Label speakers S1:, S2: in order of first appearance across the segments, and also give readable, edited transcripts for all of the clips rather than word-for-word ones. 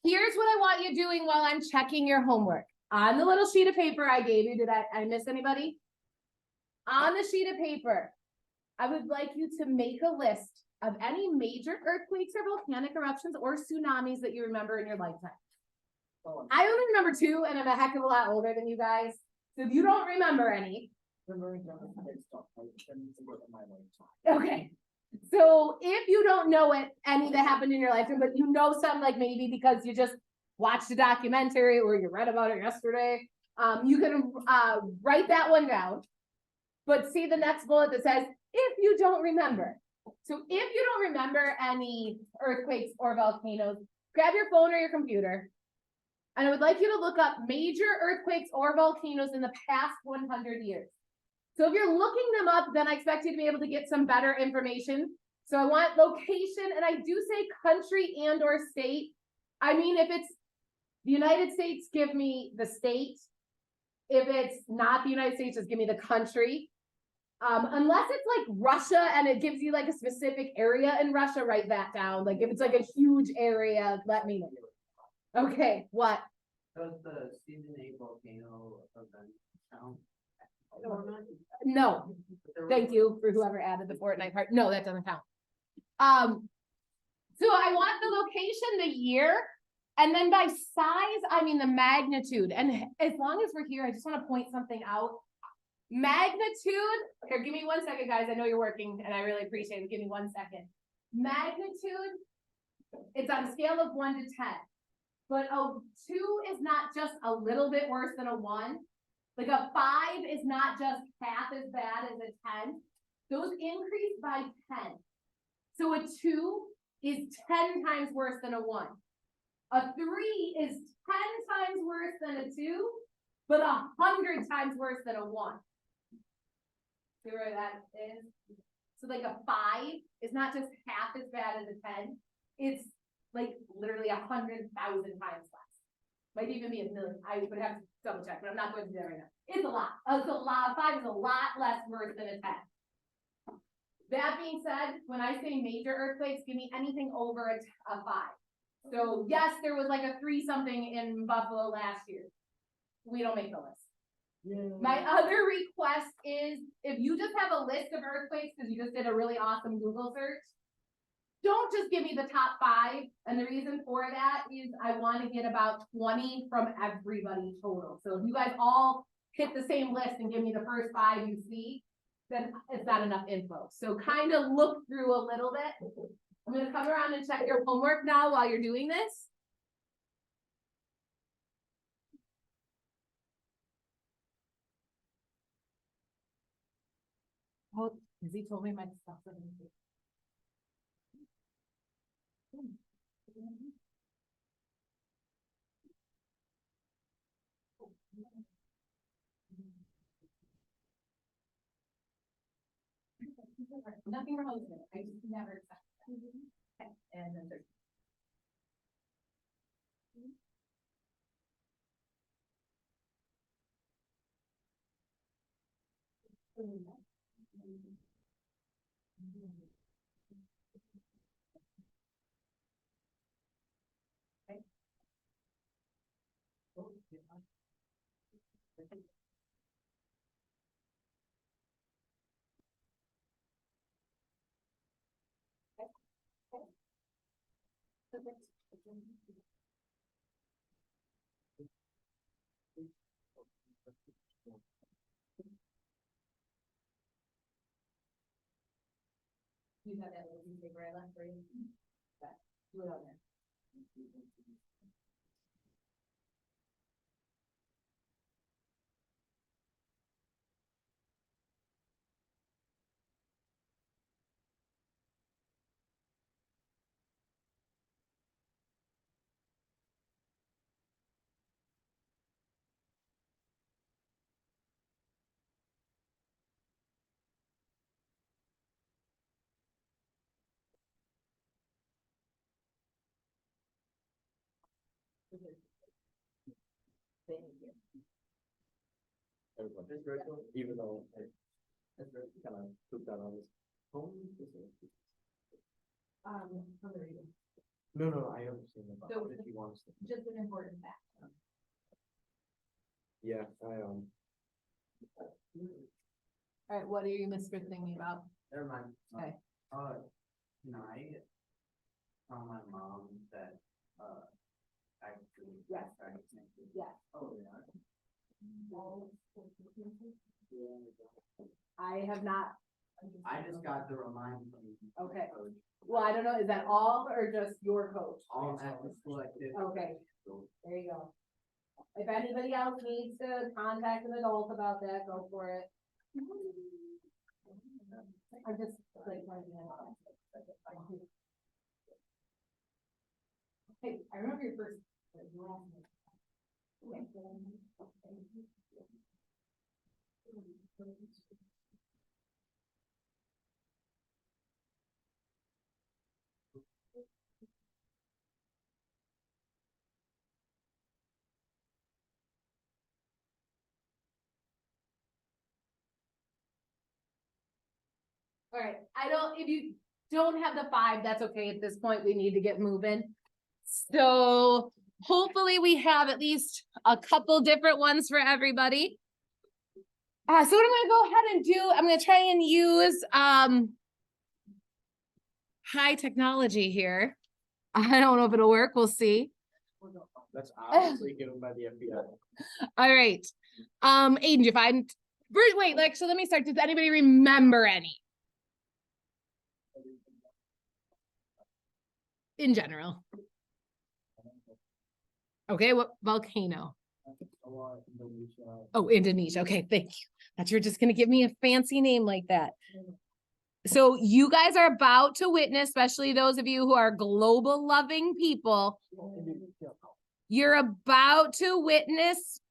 S1: here's what I want you doing while I'm checking your homework. On the little sheet of paper I gave you, did I miss anybody? On the sheet of paper, I would like you to make a list of any major earthquakes or volcanic eruptions or tsunamis that you remember in your lifetime. I only remember 2, and I'm a heck of a lot older than you guys. So if you don't remember any. Okay. So if you don't know any that happened in your lifetime, but you know some, like maybe because you just watched a documentary or you read about it yesterday, you can write that one down. But see the next bullet that says, if you don't remember. So if you don't remember any earthquakes or volcanoes, grab your phone or your computer. And I would like you to look up major earthquakes or volcanoes in the past 100 years. So if you're looking them up, then I expect you to be able to get some better information. So I want location, and I do say country and or state. I mean, if it's the United States, give me the state. If it's not the United States, just give me the country. Unless it's like Russia and it gives you like a specific area in Russia, write that down. Like if it's like a huge area, let me know. Okay, what?
S2: Does the season 8 volcano event count?
S1: No, thank you for whoever added the Fortnite part. No, that doesn't count. So I want the location, the year, and then by size, I mean the magnitude. And as long as we're here, I just want to point something out. Magnitude, here, give me 1 second, guys. I know you're working and I really appreciate it. Give me 1 second. Magnitude, it's on a scale of 1 to 10. But a 2 is not just a little bit worse than a 1. Like a 5 is not just half as bad as a 10. Those increase by 10. So a 2 is 10 times worse than a 1. A 3 is 10 times worse than a 2, but 100 times worse than a 1. See where that is? So like a 5 is not just half as bad as a 10. It's like literally 100,000 times less. Might even be a million. I would have to double check, but I'm not going to do that right now. It's a lot. It's a lot. 5 is a lot less worse than a 10. That being said, when I say major earthquakes, give me anything over a 5. So yes, there was like a 3 something in Buffalo last year. We don't make the list. Yeah. My other request is if you just have a list of earthquakes because you just did a really awesome Google search, don't just give me the top 5. And the reason for that is I want to get about 20 from everybody total. So if you guys all hit the same list and give me the first 5 you see, then it's not enough info. So kind of look through a little bit. I'm going to come around and check your homework now while you're doing this. Oh, because he told me my stuff. Nothing wrong with it. I just never accept that. Okay. And then there's you have that little piece of paper I left for you. Okay. Do it on there. Thank you.
S3: It's virtual, even though it's kind of pooped out on this phone.
S1: I'm gonna read it.
S3: No, I understand about
S1: So-
S3: if you want us to.
S1: Just an important fact.
S3: Yeah,
S1: All right, what are you Mr. thinking about?
S2: Never mind.
S1: Okay.
S2: Tonight, tell my mom that, actually.
S1: Yes. Yes.
S2: Oh, yeah.
S1: I have not.
S2: I just got the reminder from.
S1: Okay.
S2: Coach.
S1: Well, I don't know, is that all or just your coach?
S2: All at the collective.
S1: Okay, there you go. If anybody else needs to contact an adult about that, go for it. I'm just like. Hey, I remember your first. All right, if you don't have the 5, that's okay. At this point, we need to get moving. So hopefully we have at least a couple different ones for everybody. So what I'm gonna go ahead and do, I'm gonna try and use, high technology here. I don't know if it'll work. We'll see.
S3: that's obviously given by the FBI.
S1: All right. Aiden, do you find, wait, actually, let me start. Does anybody remember any? In general. Okay, what volcano? Oh, Indonesia. Okay, thank you. Thought you were just gonna give me a fancy name like that. So you guys are about to witness, especially those of you who are global loving people, you're about to witness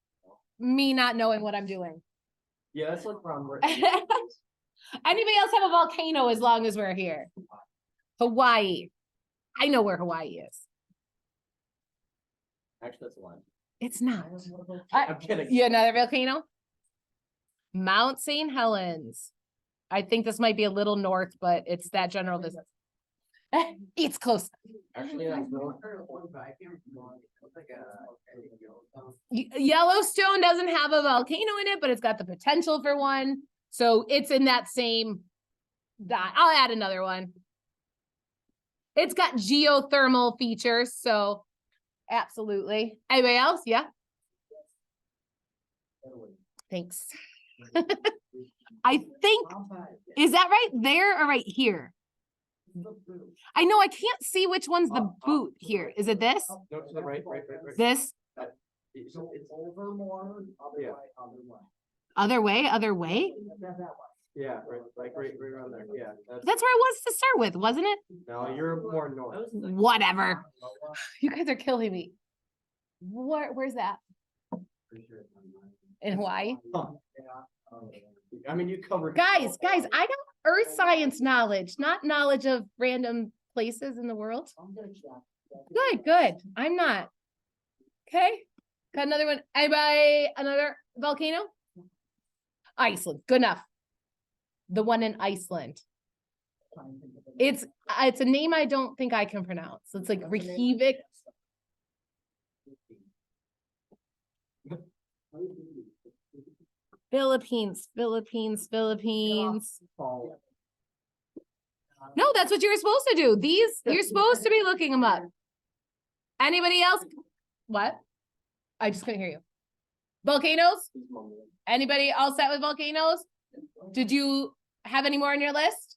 S1: me not knowing what I'm doing.
S3: Yeah, that's like from.
S1: Anybody else have a volcano as long as we're here? Hawaii. I know where Hawaii is.
S3: Actually, that's a line.
S1: It's not.
S3: I'm kidding.
S1: You another volcano? Mount St. Helens. I think this might be a little north, but it's that general distance. It's close.
S3: Actually, that's north.
S1: Yellowstone doesn't have a volcano in it, but it's got the potential for one. So it's in that same dot. I'll add another one. It's got geothermal features, so absolutely. Anybody else? Yeah. Thanks. I think, is that right there or right here? I know I can't see which one's the boot here. Is it this?
S3: No, to the right.
S1: This?
S3: It's over more. Yeah.
S1: Other way? Other way?
S3: Yeah, right around there, yeah.
S1: That's where I was to start with, wasn't it?
S3: No, you're more north.
S1: Whatever. You guys are killing me. Where's that? In Hawaii?
S3: Huh. I mean, you covered.
S1: Guys, I got earth science knowledge, not knowledge of random places in the world. Good. I'm not. Okay. Got another one. Anybody, another volcano? Iceland. Good enough. The one in Iceland. It's a name I don't think I can pronounce. It's like Reykjavik. Philippines. No, that's what you're supposed to do. You're supposed to be looking them up. Anybody else? What? I just couldn't hear you. Volcanoes? Anybody all set with volcanoes? Did you have any more on your list?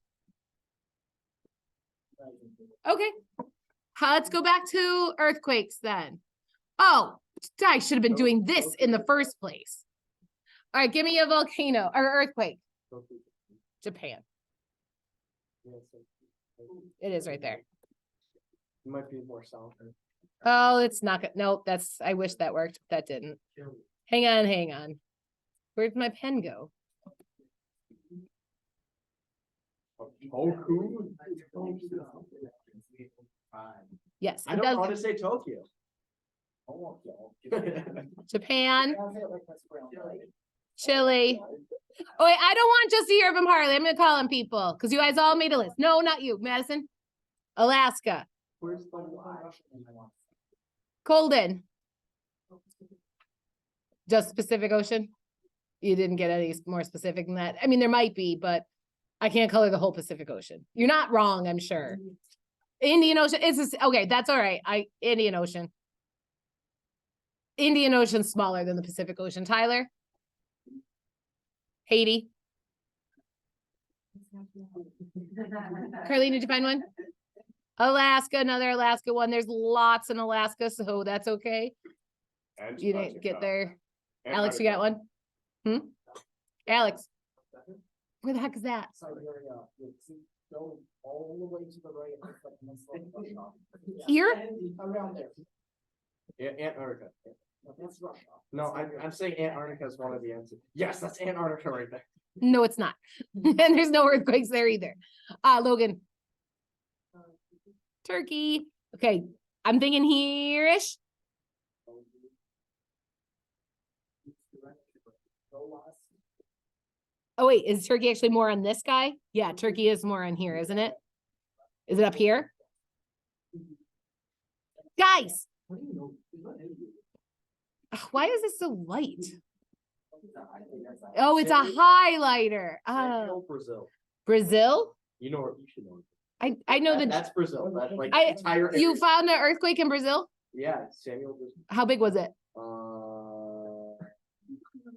S1: Okay. Let's go back to earthquakes then. Oh, I should have been doing this in the first place. All right, give me a volcano or earthquake. Japan. It is right there.
S3: Might be more south.
S1: Oh, it's not good. Nope, I wish that worked. That didn't. Hang on. Where'd my pen go?
S3: Oh, cool.
S1: Yes,
S3: I
S1: it
S3: don't
S1: does.
S3: want to say Tokyo.
S1: Japan, Chile. Oh wait, I don't want just to hear from Harley. I'm gonna call on people because you guys all made a list. No, not you, Madison. Alaska.
S3: Where's the line?
S1: Colden. Just Pacific Ocean? You didn't get any more specific than that? I mean, there might be, but I can't color the whole Pacific Ocean. You're not wrong, I'm sure. Indian Ocean, okay, that's all right. Indian Ocean. Indian Ocean's smaller than the Pacific Ocean. Tyler? Haiti? Carlene, did you find one? Alaska, another Alaska one. There's lots in Alaska, so that's okay. You didn't get there. Alex, you got one? Alex, where the heck is that?
S3: Go all the way to the right.
S1: Here?
S3: Around there. Antarctica. That's Russia. No, I'm saying Antarctica is one of the answers. Yes, that's Antarctica right there.
S1: No, it's not. And there's no earthquakes there either. Logan. Turkey. Okay, I'm thinking here-ish. Oh wait, is Turkey actually more on this guy? Yeah, Turkey is more on here, isn't it? Is it up here? Guys, why is this so light? Oh, it's a highlighter. Oh,
S3: Brazil.
S1: Brazil?
S3: You know, you should know.
S1: I know
S3: That's Brazil. That's like
S1: I-
S3: entire.
S1: you
S3: area.
S1: found an earthquake in Brazil?
S3: Yeah, Samuel.
S1: How big was it?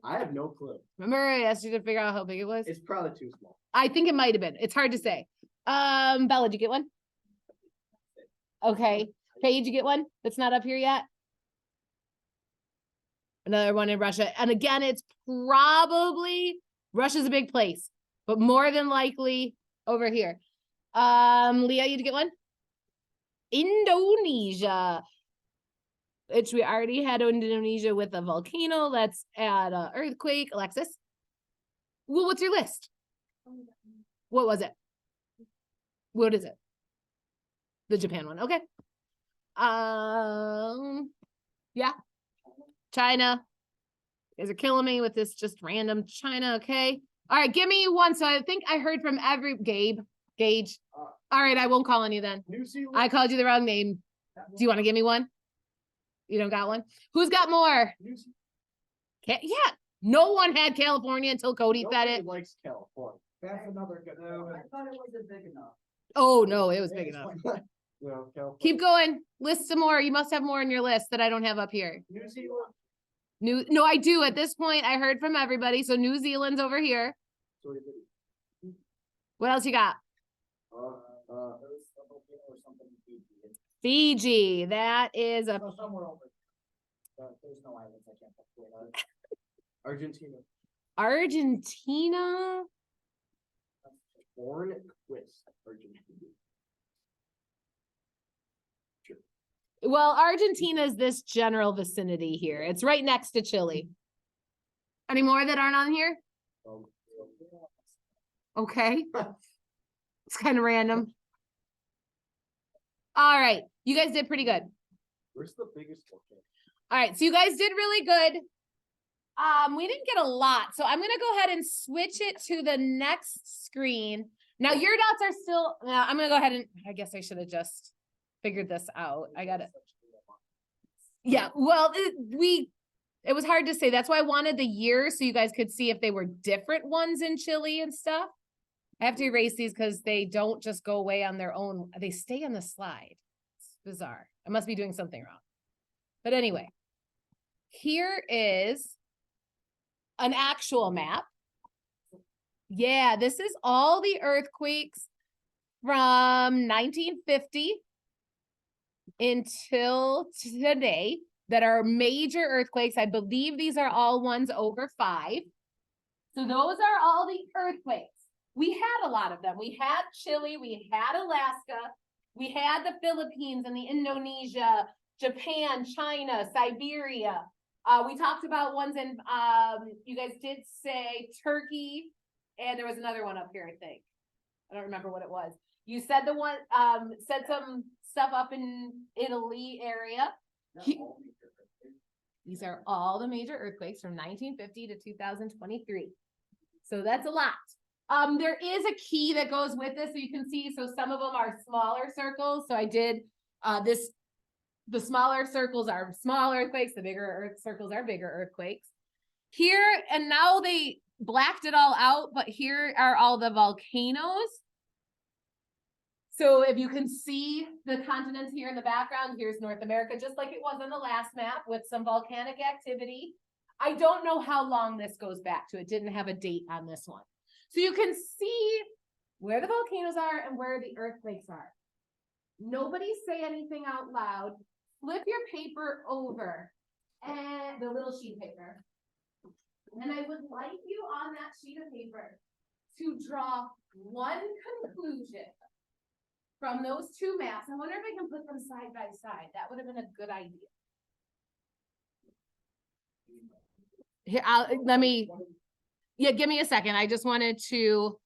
S3: I have no clue.
S1: Remember I asked you to figure out how big it was?
S3: It's probably too small.
S1: I think it might have been. It's hard to say. Bella, did you get one? Okay. Paige, you get one that's not up here yet? Another one in Russia. And again, it's probably Russia's a big place, but more than likely over here. Leah, you get one? Indonesia. Which we already had Indonesia with a volcano. Let's add an earthquake. Alexis? Well, what's your list? What was it? What is it? The Japan one. Okay. Yeah. China. You guys are killing me with this just random China. Okay. All right. Give me one. So I think I heard from Gage. All right. I won't call on you then.
S3: New Zealand.
S1: I called you the wrong name. Do you want to give me one? You don't got one? Who's got more? Yeah. No one had California until Cody said
S3: Nobody
S1: it.
S3: likes California. That's another good.
S2: I thought it wasn't big enough.
S1: Oh, no, it was big enough.
S3: No, California.
S1: Keep going. List some more. You must have more in your list that I don't have up here.
S3: New Zealand.
S1: No, I do. At this point, I heard from everybody. So New Zealand's over here. What else you got? Fiji. That is a
S3: Somewhere over. There's no islands. I can't put it. Argentina.
S1: Argentina.
S3: Born twist. Argentina.
S1: Well, Argentina is this general vicinity here. It's right next to Chile. Any more that aren't on here? Okay. It's kind of random. All right. You guys did pretty good.
S3: Where's the biggest volcano?
S1: All right. So you guys did really good. We didn't get a lot. So I'm going to go ahead and switch it to the next screen. Now your dots are still, now I'm going to go ahead and, I guess I should have just figured this out. I got it. Yeah. Well, it was hard to say. That's why I wanted the year so you guys could see if they were different ones in Chile and stuff. I have to erase these because they don't just go away on their own. They stay on the slide. It's bizarre. I must be doing something wrong. But anyway, here is an actual map. Yeah, this is all the earthquakes from 1950 until today that are major earthquakes. I believe these are all ones over 5. So those are all the earthquakes. We had a lot of them. We had Chile, we had Alaska, we had the Philippines and the Indonesia, Japan, China, Siberia. We talked about ones in, you guys did say Turkey, and there was another one up here, I think. I don't remember what it was. You said the one, said some stuff up in Italy area. These are all the major earthquakes from 1950 to 2023. So that's a lot. There is a key that goes with this, so you can see, so some of them are smaller circles. So I did The smaller circles are small earthquakes, the bigger circles are bigger earthquakes. Here, and now they blacked it all out, but here are all the volcanoes. So if you can see the continents here in the background, here's North America, just like it was on the last map with some volcanic activity. I don't know how long this goes back to. It didn't have a date on this one. So you can see where the volcanoes are and where the earthquakes are. Nobody say anything out loud. Flip your paper over and the little sheet of paper. And I would like you on that sheet of paper to draw one conclusion from those two maps. I wonder if I can put them side by side. That would have been a good idea. Here, give me a second. I just wanted to,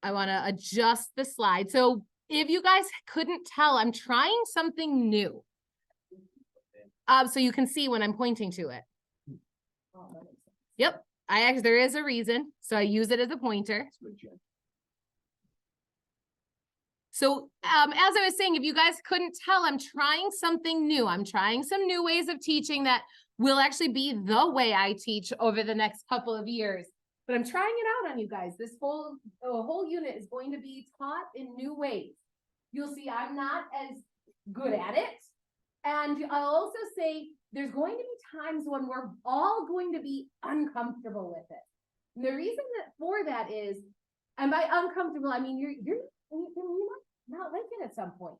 S1: I want to adjust the slide. So if you guys couldn't tell, I'm trying something new. So you can see when I'm pointing to it. Yep, there is a reason. So I use it as a pointer. So as I was saying, if you guys couldn't tell, I'm trying something new. I'm trying some new ways of teaching that will actually be the way I teach over the next couple of years. But I'm trying it out on you guys. This whole unit is going to be taught in new ways. You'll see I'm not as good at it. And I'll also say there's going to be times when we're all going to be uncomfortable with it. And the reason for that is, and by uncomfortable, I mean you're not like it at some point.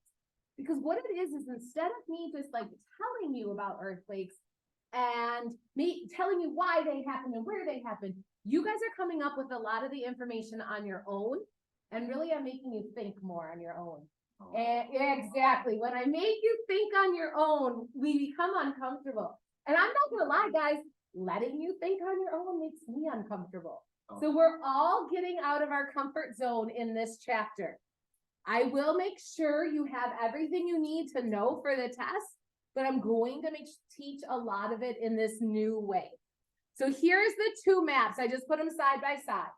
S1: Because what it is instead of me just like telling you about earthquakes and me telling you why they happen and where they happen, you guys are coming up with a lot of the information on your own. And really I'm making you think more on your own. Exactly. When I make you think on your own, we become uncomfortable. And I'm not gonna lie, guys, letting you think on your own makes me uncomfortable. So we're all getting out of our comfort zone in this chapter. I will make sure you have everything you need to know for the test, but I'm going to teach a lot of it in this new way. So here's the two maps. I just put them side by side.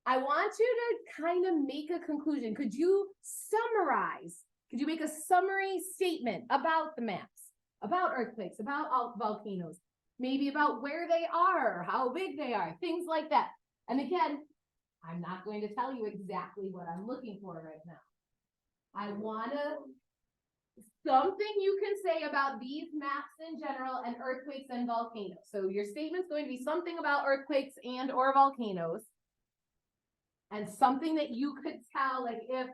S1: I want you to kind of make a conclusion. Could you summarize? Could you make a summary statement about the maps, about earthquakes, about volcanoes, maybe about where they are, how big they are, things like that. And again, I'm not going to tell you exactly what I'm looking for right now. I want something you can say about these maps in general and earthquakes and volcanoes. So your statement's going to be something about earthquakes and or volcanoes. And something that you could tell, like if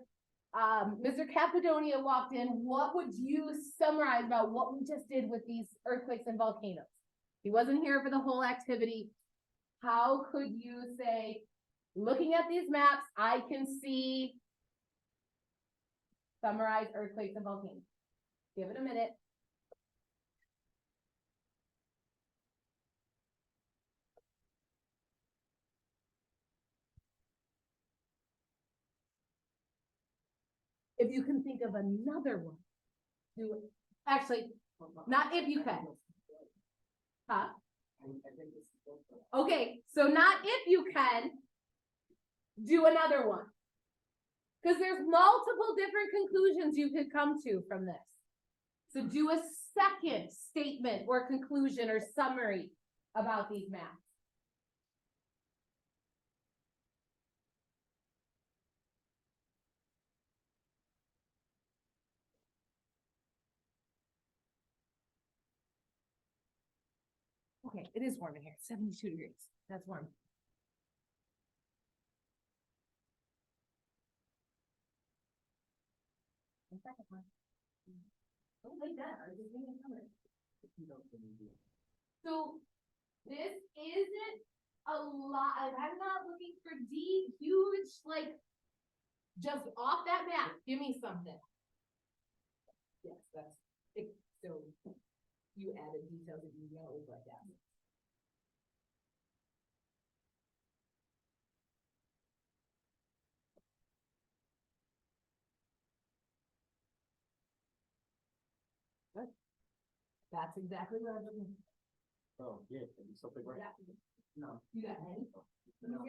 S1: Mr. Cappadonia walked in, what would you summarize about what we just did with these earthquakes and volcanoes? He wasn't here for the whole activity. How could you say, looking at these maps, I can see, summarize earthquakes and volcanoes? Give it a minute. If you can think of another one, do it. Actually, not if you can. Huh? Okay, so not if you can, do another one. Because there's multiple different conclusions you could come to from this. So do a second statement or conclusion or summary about these maps. Okay, it is warm in here. It's 72 degrees. That's warm. The second one. Don't like that. I just need to So this isn't a lot. I'm not looking for deep, huge, like just off that map. Give me something. Yes, that's it. So you added details that you know like that. Good. That's exactly what I'm looking for.
S3: Oh, yeah, something right.
S2: No.
S1: You got any?
S2: No.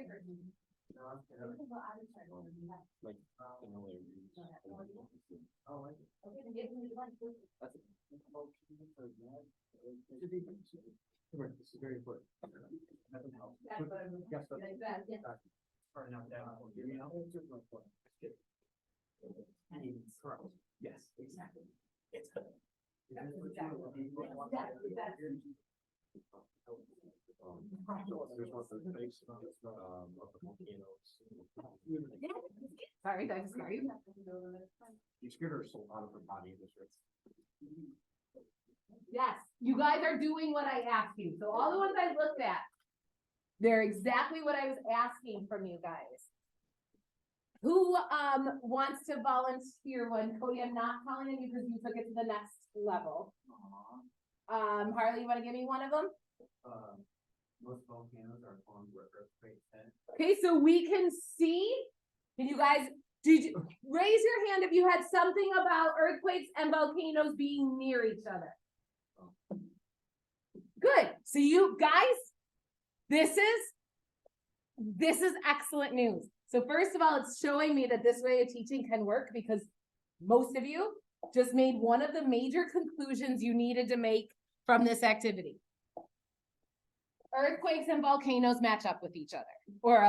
S3: Like, This is very important. Nothing else. Yes, but- Yes, exactly. It's. There's one for the face, of the volcanoes.
S1: Sorry, did I just scare you?
S3: You scared her soul out of her body in this race.
S1: Yes, you guys are doing what I asked you. So all the ones I looked at, they're exactly what I was asking from you guys. Who wants to volunteer one? Cody, I'm not calling you because you took it to the next level. Harley, you wanna give me one of them?
S2: Most volcanoes are formed where earthquakes hit.
S1: Okay, so we can see, can you guys, did you, raise your hand if you had something about earthquakes and volcanoes being near each other. Good, so you guys, this is excellent news. So first of all, it's showing me that this way of teaching can work because most of you just made one of the major conclusions you needed to make from this activity. Earthquakes and volcanoes match up with each other, or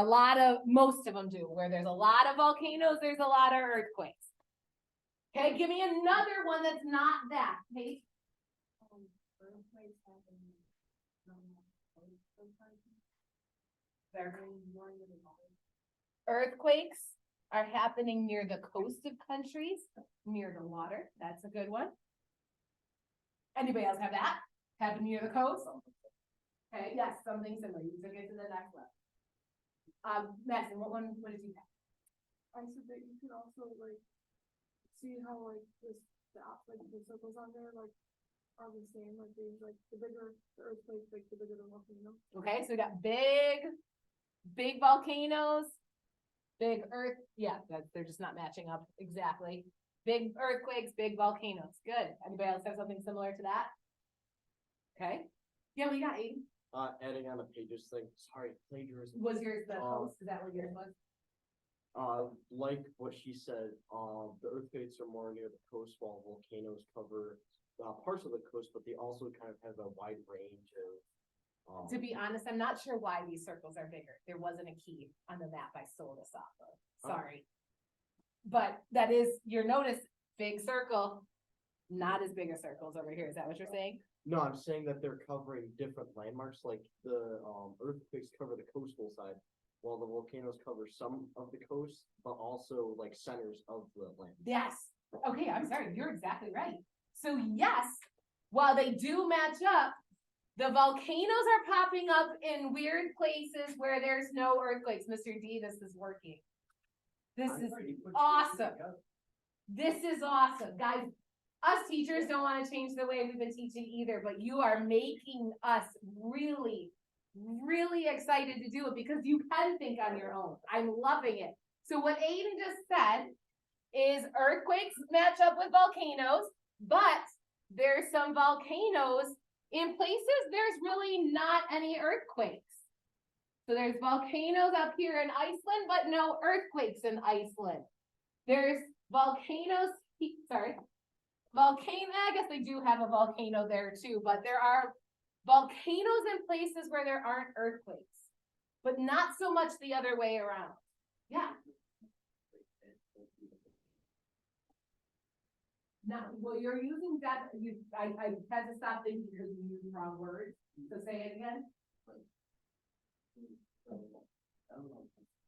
S1: most of them do. Where there's a lot of volcanoes, there's a lot of earthquakes. Okay, give me another one that's not that, okay? Earthquakes are happening near the coast of countries, near the water. That's a good one. Anybody else have that? Happen near the coast? Okay, yes, something similar. You took it to the next level. Madison, what did you have?
S4: I said that you could also like see how like the circles on there like are the same, like there's like the bigger the earthquake, like the bigger the volcano.
S1: Okay, so we got big volcanoes, big earth, yeah, they're just not matching up exactly. Big earthquakes, big volcanoes. Good. Anybody else have something similar to that? Okay. Yeah, we got Aiden.
S3: Adding on the pages thing, sorry, plagiarism.
S1: Was yours the coast? Is that what yours was?
S3: Like what she said, the earthquakes are more near the coast while volcanoes cover parts of the coast, but they also kind of have a wide range of.
S1: To be honest, I'm not sure why these circles are bigger. There wasn't a key on the map I sold us off of. Sorry. But that is, your notice, big circle, not as big a circles over here. Is that what you're saying?
S3: No, I'm saying that they're covering different landmarks, like the earthquakes cover the coastal side, while the volcanoes cover some of the coast, but also like centers of the land.
S1: Yes. Okay, I'm sorry. You're exactly right. So yes, while they do match up, the volcanoes are popping up in weird places where there's no earthquakes. Mr. D, this is working. This is awesome. This is awesome. Guys, us teachers don't want to change the way we've been teaching either, but you are making us really, really excited to do it because you can think on your own. I'm loving it. So what Aiden just said is earthquakes match up with volcanoes, but there's some volcanoes in places there's really not any earthquakes. So there's volcanoes up here in Iceland, but no earthquakes in Iceland. There's volcanoes, I guess they do have a volcano there too, but there are volcanoes in places where there aren't earthquakes, but not so much the other way around. Yeah. No, well, you're using that, I had to stop thinking because you used the wrong word, so say it again.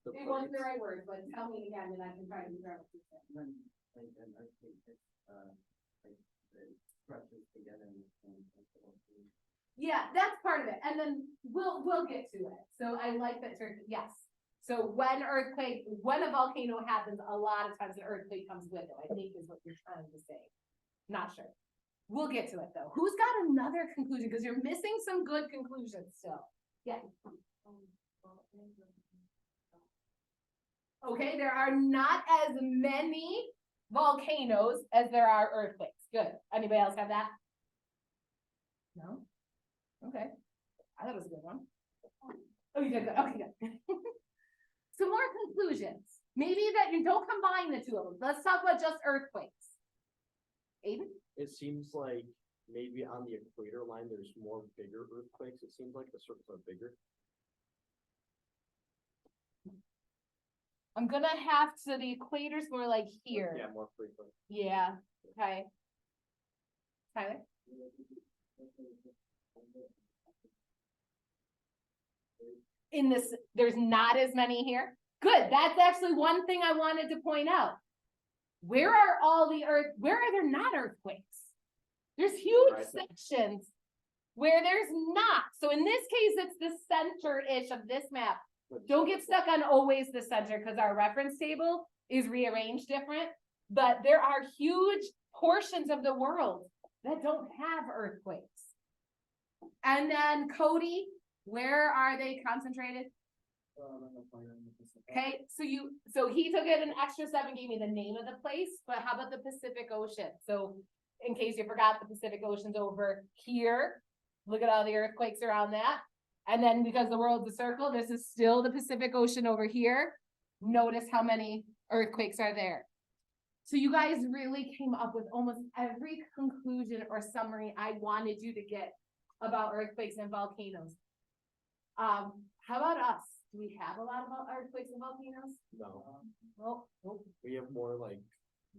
S1: It wasn't the right word, but tell me again and I can try to figure out what you said. Yeah, that's part of it, and then we'll get to it. So I like that term, yes. So when a volcano happens, a lot of times an earthquake comes with it, I think is what you're trying to say. Not sure. We'll get to it though. Who's got another conclusion? Because you're missing some good conclusions still. Yeah. Okay, there are not as many volcanoes as there are earthquakes. Good. Anybody else have that? No? Okay. I thought it was a good one. Oh, you did good. Okay, good. some more conclusions. Maybe that you don't combine the two of them. Let's talk about just earthquakes. Aiden?
S3: It seems like maybe on the equator line, there's more bigger earthquakes. It seems like the circles are bigger.
S1: I'm gonna have to, the equator's more like here.
S3: Yeah, more frequent.
S1: Yeah, okay. Tyler? In this, there's not as many here. Good, that's actually one thing I wanted to point out. Where are all the where are there not earthquakes? There's huge
S3: Right.
S1: sections where there's not. So in this case, it's the center-ish of this map. Don't get stuck on always the center because our reference table is rearranged different. But there are huge portions of the world that don't have earthquakes. And then Cody, where are they concentrated? Okay, so he took it an extra 7, gave me the name of the place, but how about the Pacific Ocean? So in case you forgot, the Pacific Ocean's over here. Look at all the earthquakes around that. And then because the world's a circle, this is still the Pacific Ocean over here. Notice how many earthquakes are there. So you guys really came up with almost every conclusion or summary I wanted you to get about earthquakes and volcanoes. How about us? Do we have a lot about earthquakes and volcanoes?
S3: No,
S1: Well, nope.
S3: we have more like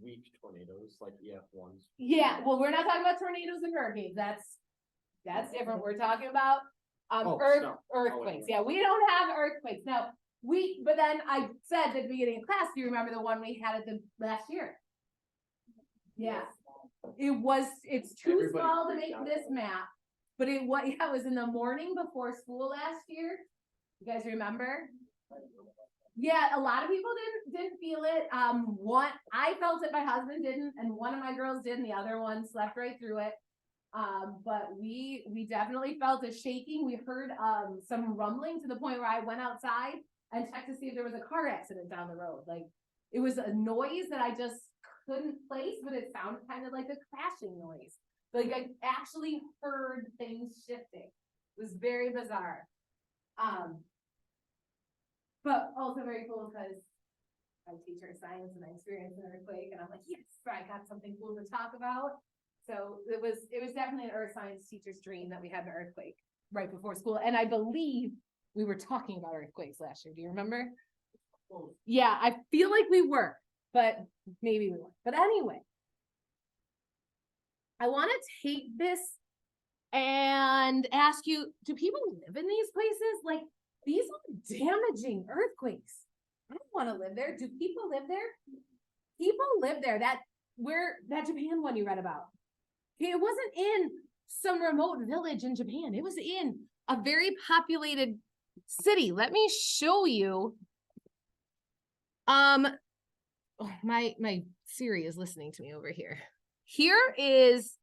S3: weak tornadoes, like EF1s.
S1: Yeah, well, we're not talking about tornadoes and hurricanes. That's different. We're talking about
S3: Oh, snow.
S1: earthquakes. Yeah, we don't have earthquakes. Now, but then I said at the beginning of class, do you remember the one we had at the last year? Yeah. It's too
S3: Everybody
S1: small to
S3: freaked
S1: make
S3: out.
S1: this map, but it was in the morning before school last year. You guys remember? Yeah, a lot of people didn't feel it. I felt it, my husband didn't, and one of my girls did, and the other one slept right through it. But we definitely felt a shaking. We heard some rumbling to the point where I went outside and checked to see if there was a car accident down the road. Like, it was a noise that I just couldn't place, but it sounded kind of like a crashing noise. Like, I actually heard things shifting. It was very bizarre. But also very cool because I teach earth science and I experienced an earthquake, and I'm like, yes, I got something cool to talk about. So it was definitely an earth science teacher's dream that we had an earthquake right before school. And I believe we were talking about earthquakes last year. Do you remember? Yeah, I feel like we were, but maybe we weren't. But anyway, I want to take this and ask you, do people live in these places? Like, these are damaging earthquakes. I don't want to live there. Do people live there? People live there. That Japan one you read about. Okay, it wasn't in some remote village in Japan. It was in a very populated city. Let me show you. Oh, my Siri is listening to me over here. Here is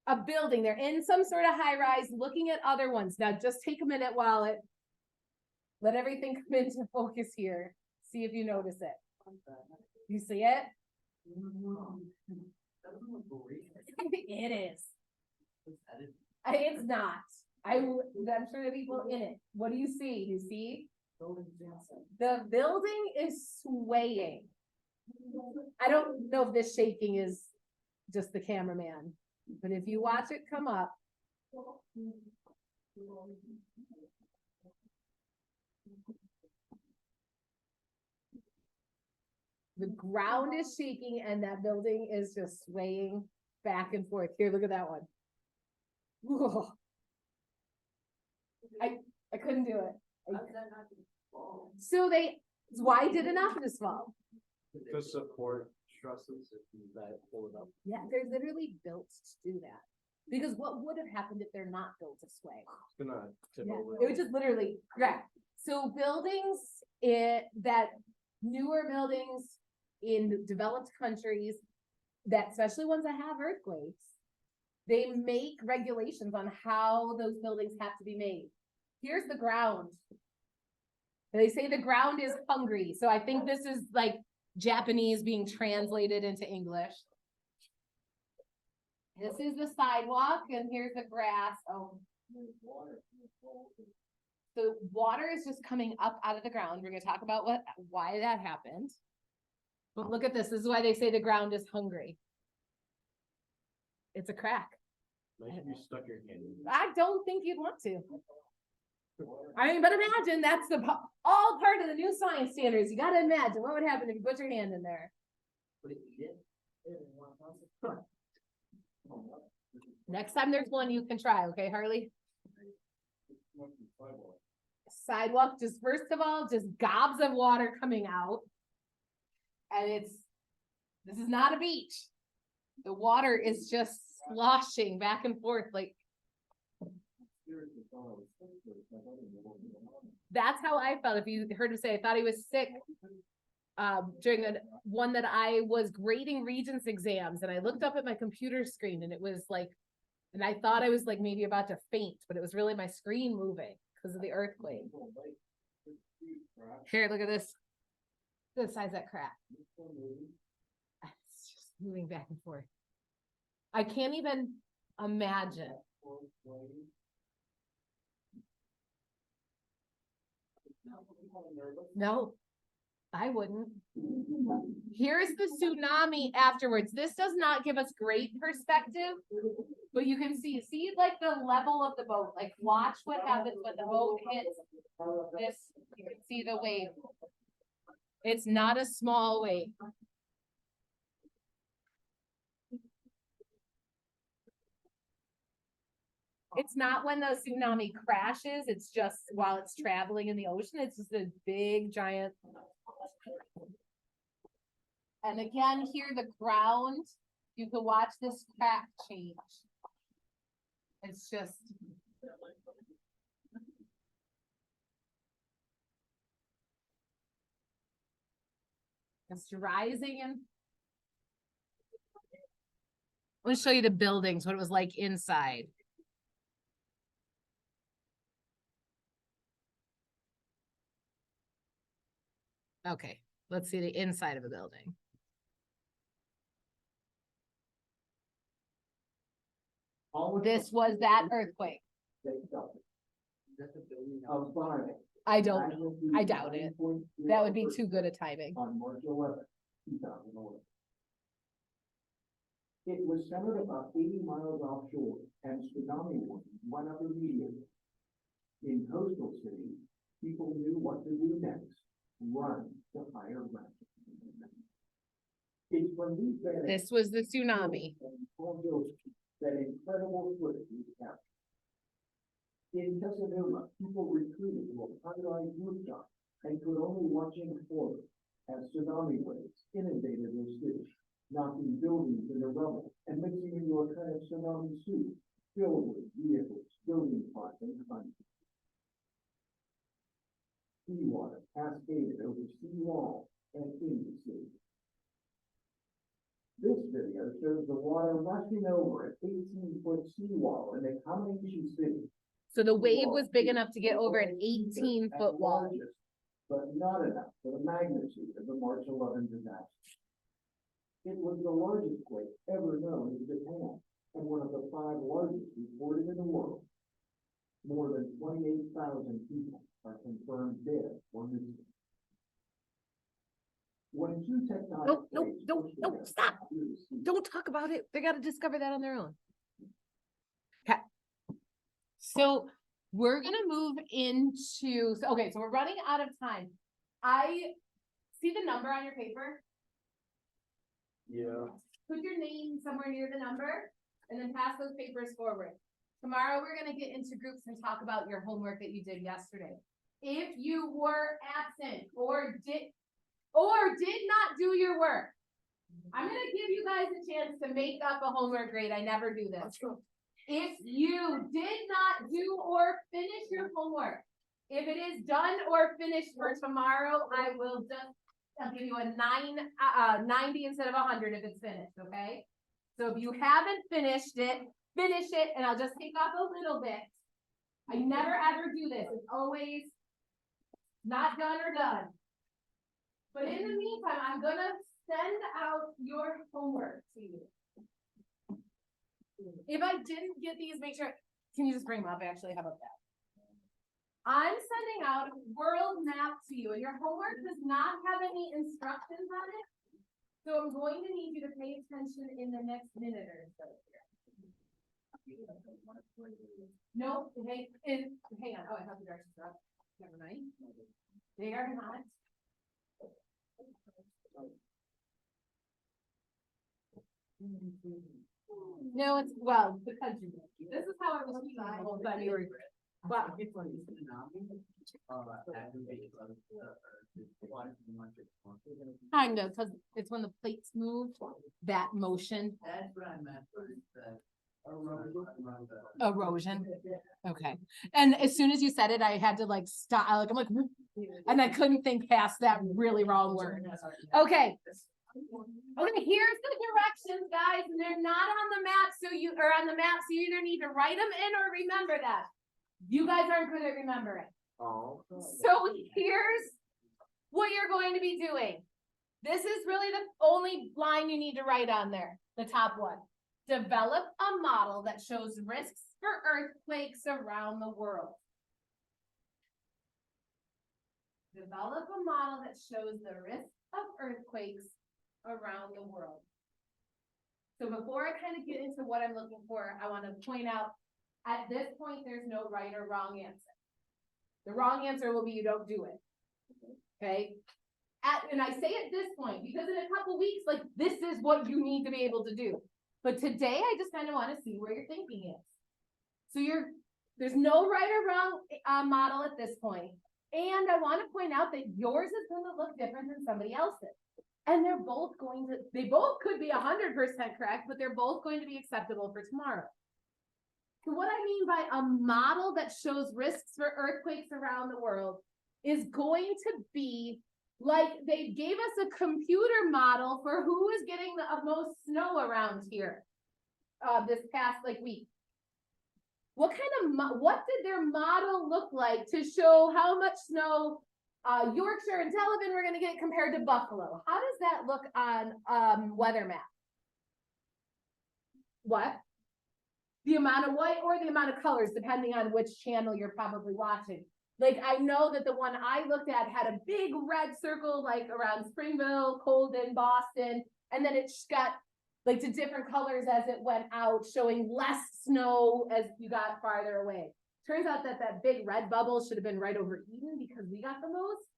S1: a building. They're in some sort of high rise looking at other ones. Now just take a minute while let everything come into focus here. See if you notice it. You see it? It is. It's not. I'm sure the people in it. What do you see? You see? The building is swaying. I don't know if this shaking is just the cameraman, but if you watch it come up. The ground is shaking and that building is just swaying back and forth. Here, look at that one. Whoa. I couldn't do it. So why did it not just fall?
S3: To support trusses that hold it up.
S1: Yeah, they're literally built to do that. Because what would have happened if they're not built to sway?
S3: It's gonna tip
S1: Yeah,
S3: over.
S1: it would just literally crack. So buildings that newer buildings in developed countries, that especially ones that have earthquakes, they make regulations on how those buildings have to be made. Here's the ground. They say the ground is hungry. So I think this is like Japanese being translated into English. This is the sidewalk and here's the grass. Oh. the water is just coming up out of the ground. We're gonna talk about why that happened. But look at this. This is why they say the ground is hungry. It's a crack.
S3: Imagine you stuck your hand in.
S1: I don't think you'd want to. I mean, but imagine that's all part of the new science standards. You gotta imagine what would happen if you put your hand in there.
S2: Would it eat it?
S1: Next time there's one you can try, okay, Harley? Sidewalk, just first of all, just gobs of water coming out. And this is not a beach. The water is just sloshing back and forth like. That's how I felt. If you heard him say, I thought he was sick. During one that I was grading Regents exams, and I looked up at my computer screen, and it was like, and I thought I was like maybe about to faint, but it was really my screen moving because of the earthquake. Here, look at this. Look at the size of that crack. It's just moving back and forth. I can't even imagine. No, I wouldn't. Here's the tsunami afterwards. This does not give us great perspective, but you can see like the level of the boat. Like watch what happens when the boat hits this. You can see the wave. It's not a small wave. It's not when the tsunami crashes, it's just while it's traveling in the ocean, it's just a big giant. And again, here the ground, you can watch this crack change. It's just. It's rising and. Let me show you the buildings, what it was like inside. Okay, let's see the inside of a building. This was that earthquake. I doubt it. That would be too good a timing.
S5: On March 11th, 2011. It was centered about 80 miles offshore, and tsunami warnings went up immediately. In coastal cities, people knew what to do next. Run to higher ground. It's when these
S1: This was the tsunami.
S5: that incredible footage was captured. In Casanova, people retreated to a high-rise rooftop and could only watch in horror as tsunami waves inundated their city, knocking buildings into rubble and mixing into a kind of tsunami soup filled with vehicles, building parts, and condos. Seawater cascaded over seawall and into the city. This video shows the water rushing over an 18-foot seawall in the Comanche City.
S1: So the wave was big enough to get over an 18-foot wall.
S5: But not enough for the magnitude of the March 11 disaster. It was the largest quake ever known in Japan and one of the 5 largest reported in the world. More than 28,000 people are confirmed dead or missing. When two tectonic
S1: No, stop. Don't talk about it. They got to discover that on their own. Okay. So we're going to move into, so we're running out of time. I see the number on your paper.
S3: Yeah.
S1: Put your name somewhere near the number and then pass those papers forward. Tomorrow, we're going to get into groups and talk about your homework that you did yesterday. If you were absent or did not do your work, I'm going to give you guys a chance to make up a homework grade. I never do this. If you did not do or finish your homework, if it is done or finished for tomorrow, I'll give you a 90 instead of 100 if it's finished, okay? So if you haven't finished it, finish it, and I'll just take off a little bit. I never ever do this. It's always not done or done. But in the meantime, I'm gonna send out your homework to you. If I didn't get these, make sure, can you just bring them up actually? How about that? I'm sending out a world map to you, and your homework does not have any instructions on it. So I'm going to need you to pay attention in the next minute or so here. No, hang on, oh, I have the directions up, never mind. They are not. No, it's, well, the country, this is how it was feeling the whole time you were. Wow. Kind of, cause it's when the plates move, that motion,
S2: That's what I meant,
S1: erosion. Okay, and as soon as you said it, I had to like stop, like, I'm like, and I couldn't think past that really wrong word. Okay. Okay, here's the directions, guys, and they're not on the map, so you either need to write them in or remember that. You guys aren't good at remembering.
S3: Oh.
S1: So here's what you're going to be doing. This is really the only line you need to write on there, the top one. Develop a model that shows risks for earthquakes around the world. Develop a model that shows the risk of earthquakes around the world. So before I kind of get into what I'm looking for, I want to point out, at this point, there's no right or wrong answer. The wrong answer will be you don't do it. Okay? And I say at this point, because in a couple weeks, like, this is what you need to be able to do. But today, I just kind of want to see where your thinking is. So there's no right or wrong model at this point. And I want to point out that yours is going to look different than somebody else's. And they both could be 100% correct, but they're both going to be acceptable for tomorrow. So what I mean by a model that shows risks for earthquakes around the world is going to be like they gave us a computer model for who is getting the most snow around here this past week. What did their model look like to show how much snow Yorkshire and Delavan were going to get compared to Buffalo? How does that look on weather map? What? The amount of white or the amount of colors, depending on which channel you're probably watching. Like, I know that the one I looked at had a big red circle, like around Springville, Colden, Boston, and then it got like to different colors as it went out, showing less snow as you got farther away. Turns out that big red bubble should have been right over Eden because we got the most.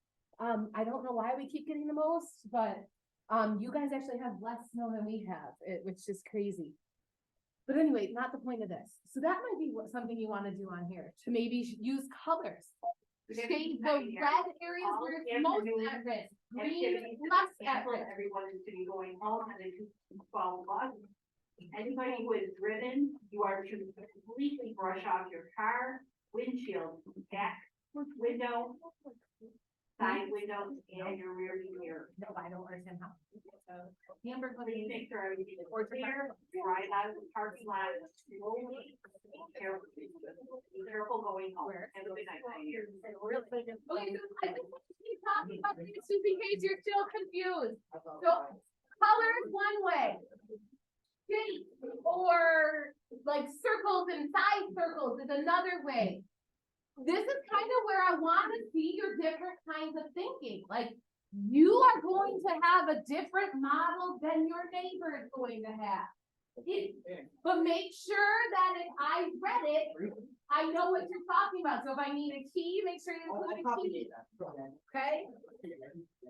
S1: I don't know why we keep getting the most, but you guys actually have less snow than we have, which is crazy. But anyway, not the point of this. So that might be something you want to do on here, to maybe use colors. Shade the red areas where it's most at risk, green less at risk.
S6: Everyone is to be going home and then 12 o'clock. Anybody who has driven, you are to completely brush off your car, windshield, back window, side window, and your rear view mirror.
S1: No, I don't understand how. Amber,
S6: Please make sure everything is clear, drive out of the parking lot slowly, be careful going home. Have a good night.
S1: Okay, so I just want to keep talking about these just in case you're still confused. So color is one way. Shape or like circles and side circles is another way. This is kind of where I want to see your different kinds of thinking. Like, you are going to have a different model than your neighbor is going to have. But make sure that if I read it, I know what you're talking about. So if I need a key, make sure you include a key. Okay?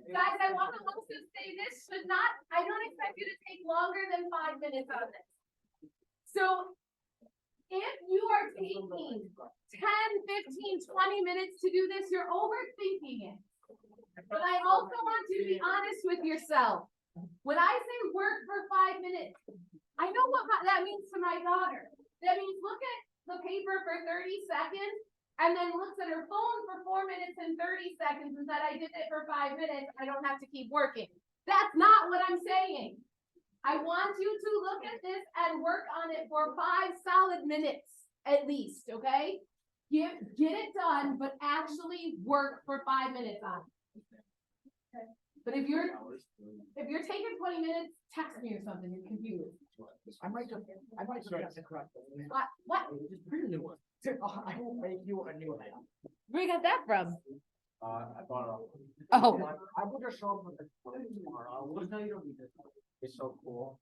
S1: Guys, I want to also say this should not, I don't expect you to take longer than 5 minutes on this. So if you are taking 10, 15, 20 minutes to do this, you're overthinking it. But I also want you to be honest with yourself. When I say work for 5 minutes, I know what that means to my daughter. That means look at the paper for 30 seconds and then looks at her phone for 4 minutes and 30 seconds and said, I did it for 5 minutes. I don't have to keep working. That's not what I'm saying. I want you to look at this and work on it for 5 solid minutes at least, okay? Get it done, but actually work for 5 minutes on it. Okay. But if you're taking 20 minutes, text me or something, you're confused.
S3: I might start to correct.
S1: What?
S3: Just bring a new one. I will make you a new one.
S1: Where you got that from?
S3: I bought it.
S1: Oh.
S3: I will just show up with the tomorrow. We'll tell you. It's so cool.